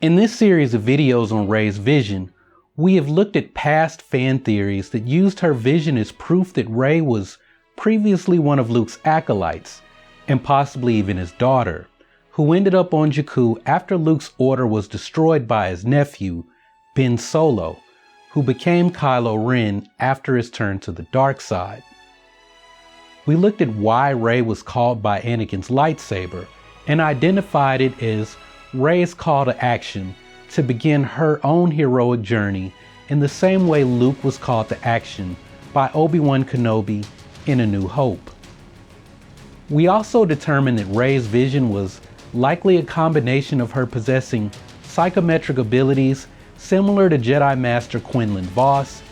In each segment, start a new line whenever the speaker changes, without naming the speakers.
In this series of videos on Rey's vision, we have looked at past fan theories that used her vision as proof that Rey was previously one of Luke's acolytes, and possibly even his daughter, who ended up on Jakku after Luke's order was destroyed by his nephew, Ben Solo, who became Kylo Ren after his turn to the dark side. We looked at why Rey was called by Anakin's lightsaber and identified it as Rey's call to action to begin her own heroic journey in the same way Luke was called to action by Obi Wan Kenobi in A New Hope. We also determined that Rey's vision was likely a combination of her possessing psychometric abilities similar to Jedi Master Quinlan Voss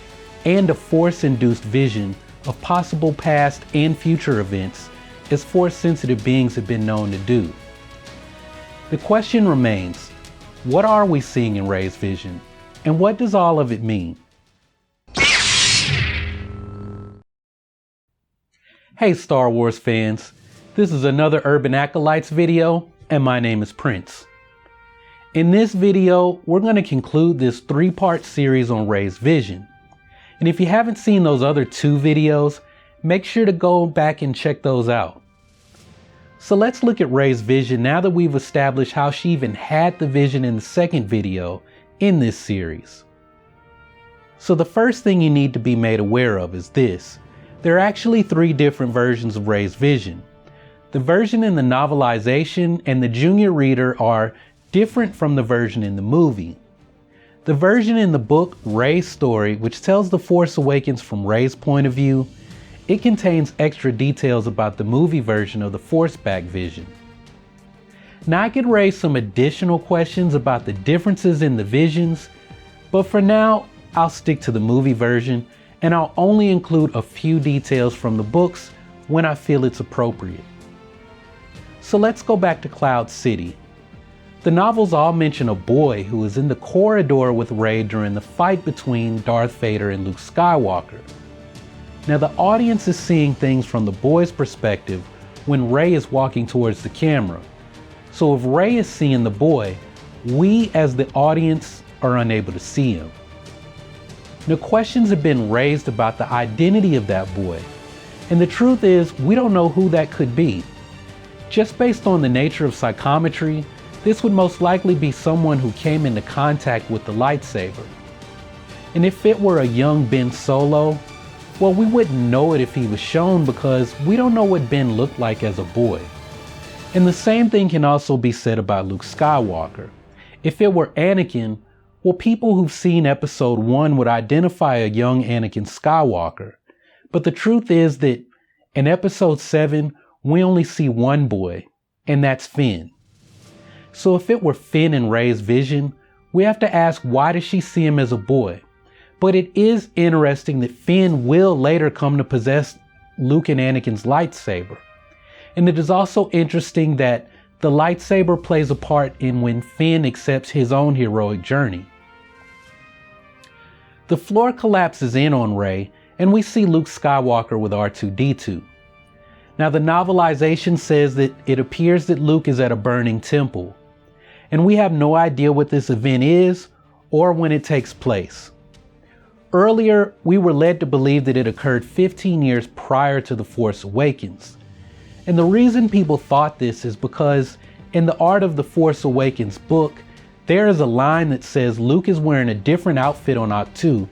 and a Force-induced vision of possible past and future events as Force-sensitive beings have been known to do. The question remains, what are we seeing in Rey's vision, and what does all of it mean? Hey Star Wars fans, this is another Urban Acolytes video, and my name is Prince. In this video, we're going to conclude this 3-part series on Rey's vision. And if you haven't seen those other 2 videos, make sure to go back and check those out. So let's look at Rey's vision now that we've established how she even had the vision in the second video in this series. So the first thing you need to be made aware of is this. There are actually 3 different versions of Rey's vision. The version in the novelization and the junior reader are different from the version in the movie. The version in the book, Rey's Story, which tells The Force Awakens from Rey's point of view, it contains extra details about the movie version of the Force-back vision. Now I could raise some additional questions about the differences in the visions, but for now, I'll stick to the movie version and I'll only include a few details from the books when I feel it's appropriate. So let's go back to Cloud City. The novels all mention a boy who was in the corridor with Rey during the fight between Darth Vader and Luke Skywalker. Now the audience is seeing things from the boy's perspective when Rey is walking towards the camera. So if Rey is seeing the boy, we as the audience are unable to see him. Now questions have been raised about the identity of that boy. And the truth is, we don't know who that could be. Just based on the nature of psychometry, this would most likely be someone who came into contact with the lightsaber. And if it were a young Ben Solo, well, we wouldn't know it if he was shown because we don't know what Ben looked like as a boy. And the same thing can also be said about Luke Skywalker. If it were Anakin, well, people who've seen episode 1 would identify a young Anakin Skywalker. But the truth is that in episode 7, we only see one boy, and that's Finn. So if it were Finn in Rey's vision, we have to ask, why does she see him as a boy? But it is interesting that Finn will later come to possess Luke and Anakin's lightsaber. And it is also interesting that the lightsaber plays a part in when Finn accepts his own heroic journey. The floor collapses in on Rey, and we see Luke Skywalker with R2-D2. Now the novelization says that it appears that Luke is at a burning temple. And we have no idea what this event is or when it takes place. Earlier, we were led to believe that it occurred 15 years prior to The Force Awakens. And the reason people thought this is because in the Art of the Force Awakens book, there is a line that says Luke is wearing a different outfit on Ahch-To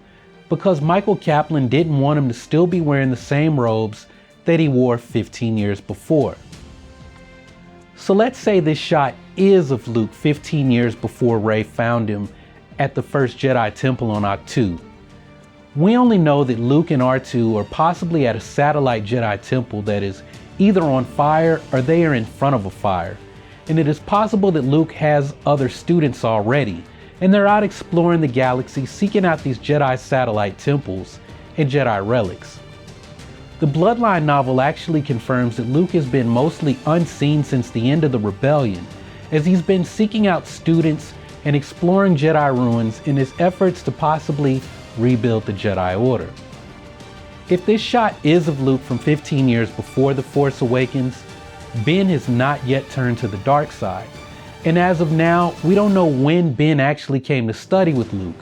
because Michael Kaplan didn't want him to still be wearing the same robes that he wore 15 years before. So let's say this shot is of Luke 15 years before Rey found him at the first Jedi Temple on Ahch-To. We only know that Luke and R2 are possibly at a satellite Jedi temple that is either on fire or they are in front of a fire. And it is possible that Luke has other students already, and they're out exploring the galaxy seeking out these Jedi satellite temples and Jedi relics. The Bloodline novel actually confirms that Luke has been mostly unseen since the end of the Rebellion, as he's been seeking out students and exploring Jedi ruins in his efforts to possibly rebuild the Jedi Order. If this shot is of Luke from 15 years before The Force Awakens, Ben has not yet turned to the dark side, And as of now, we don't know when Ben actually came to study with Luke,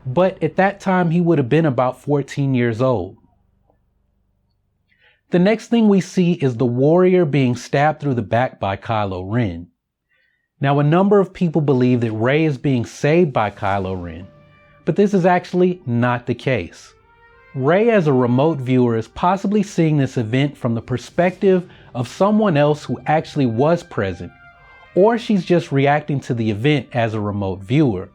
but at that time he would have been about 14 years old. The next thing we see is the warrior being stabbed through the back by Kylo Ren. Now, a number of people believe that Rey is being saved by Kylo Ren, but this is actually not the case. Rey, as a remote viewer, is possibly seeing this event from the perspective of someone else who actually was present, or she's just reacting to the event as a remote viewer.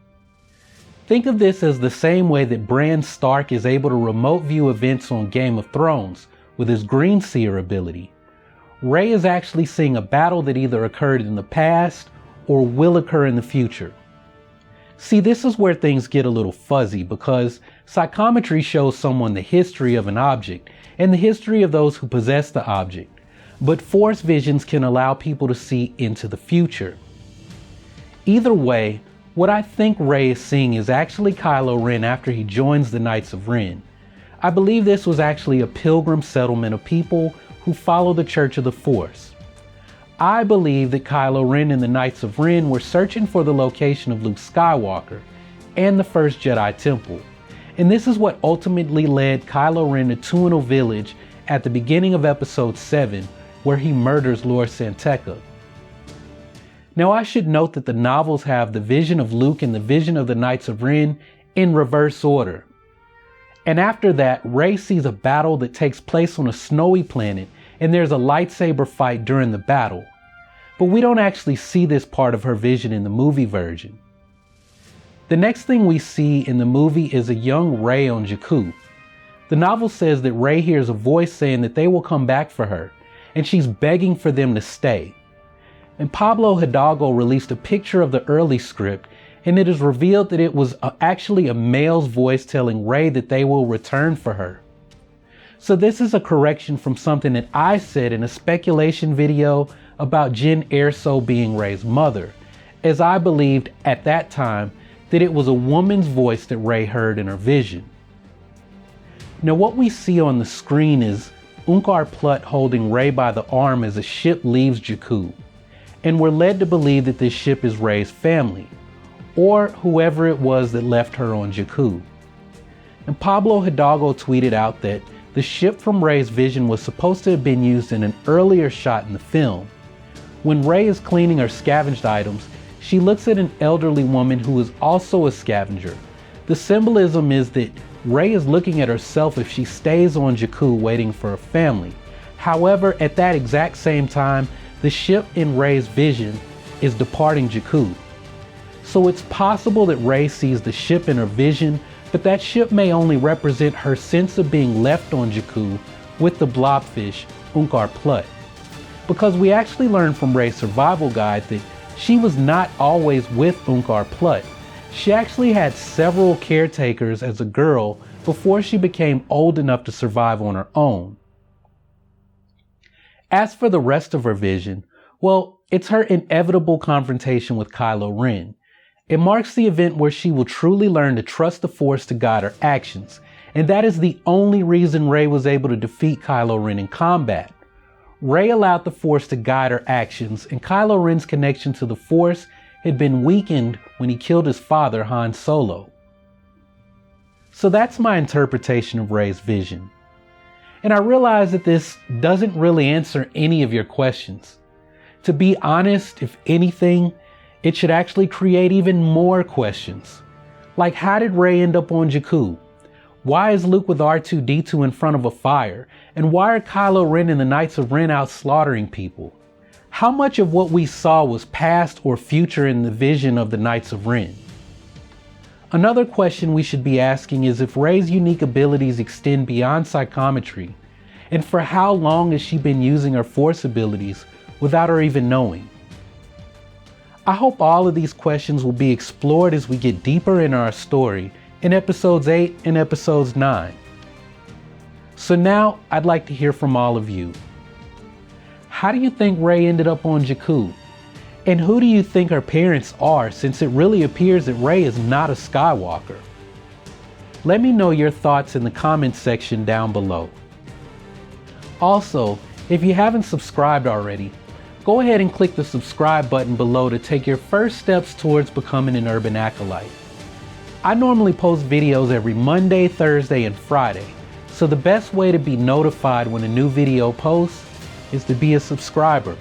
Think of this as the same way that Bran Stark is able to remote view events on Game of Thrones with his green seer ability. Rey is actually seeing a battle that either occurred in the past or will occur in the future. See, this is where things get a little fuzzy because psychometry shows someone the history of an object and the history of those who possess the object, but Force visions can allow people to see into the future. Either way, what I think Rey is seeing is actually Kylo Ren after he joins the Knights of Ren. I believe this was actually a pilgrim settlement of people who follow the Church of the Force. I believe that Kylo Ren and the Knights of Ren were searching for the location of Luke Skywalker and the first Jedi Temple. And this is what ultimately led Kylo Ren to Tuono Village at the beginning of Episode 7, where he murders Lord Santeca. Now, I should note that the novels have the vision of Luke and the vision of the Knights of Ren in reverse order. And after that, Rey sees a battle that takes place on a snowy planet, and there's a lightsaber fight during the battle. But we don't actually see this part of her vision in the movie version. The next thing we see in the movie is a young Rey on Jakku. The novel says that Rey hears a voice saying that they will come back for her, and she's begging for them to stay. And Pablo Hidalgo released a picture of the early script, and it is revealed that it was actually a male's voice telling Rey that they will return for her. So this is a correction from something that I said in a speculation video about Jyn Erso being Rey's mother, as I believed at that time that it was a woman's voice that Rey heard in her vision. Now, what we see on the screen is Unkar Plutt holding Rey by the arm as a ship leaves Jakku, and we're led to believe that this ship is Rey's family, or whoever it was that left her on Jakku. And Pablo Hidalgo tweeted out that the ship from Rey's vision was supposed to have been used in an earlier shot in the film. When Rey is cleaning her scavenged items, she looks at an elderly woman who is also a scavenger. The symbolism is that Rey is looking at herself if she stays on Jakku waiting for her family. However, at that exact same time, the ship in Rey's vision is departing Jakku. So it's possible that Rey sees the ship in her vision, but that ship may only represent her sense of being left on Jakku with the blobfish, Unkar Plutt. Because we actually learned from Rey's survival guide that she was not always with Unkar Plutt. She actually had several caretakers as a girl before she became old enough to survive on her own. As for the rest of her vision, well, it's her inevitable confrontation with Kylo Ren. It marks the event where she will truly learn to trust the Force to guide her actions, and that is the only reason Rey was able to defeat Kylo Ren in combat. Rey allowed the Force to guide her actions, and Kylo Ren's connection to the Force had been weakened when he killed his father, Han Solo. So that's my interpretation of Rey's vision. And I realize that this doesn't really answer any of your questions. To be honest, if anything, it should actually create even more questions. Like, how did Rey end up on Jakku? Why is Luke with R2-D2 in front of a fire? And why are Kylo Ren and the Knights of Ren out slaughtering people? How much of what we saw was past or future in the vision of the Knights of Ren? Another question we should be asking is if Rey's unique abilities extend beyond psychometry, and for how long has she been using her Force abilities without her even knowing? I hope all of these questions will be explored as we get deeper in our story in episodes 8 and episodes 9. So now I'd like to hear from all of you. How do you think Rey ended up on Jakku? And who do you think her parents are, since it really appears that Rey is not a Skywalker? Let me know your thoughts in the comments section down below. Also, if you haven't subscribed already, go ahead and click the subscribe button below to take your first steps towards becoming an urban acolyte. I normally post videos every Monday, Thursday, and Friday, so the best way to be notified when a new video posts is to be a subscriber.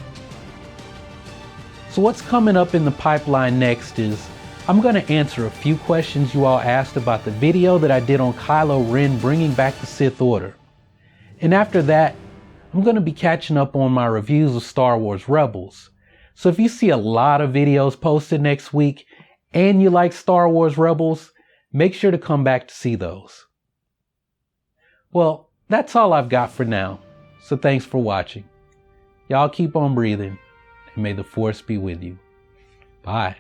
So what's coming up in the pipeline next is I'm going to answer a few questions you all asked about the video that I did on Kylo Ren bringing back the Sith Order. And after that, I'm going to be catching up on my reviews of Star Wars Rebels. So if you see a lot of videos posted next week and you like Star Wars Rebels, make sure to come back to see those. Well, that's all I've got for now. So thanks for watching. Y'all keep on breathing, and may the Force be with you. Bye.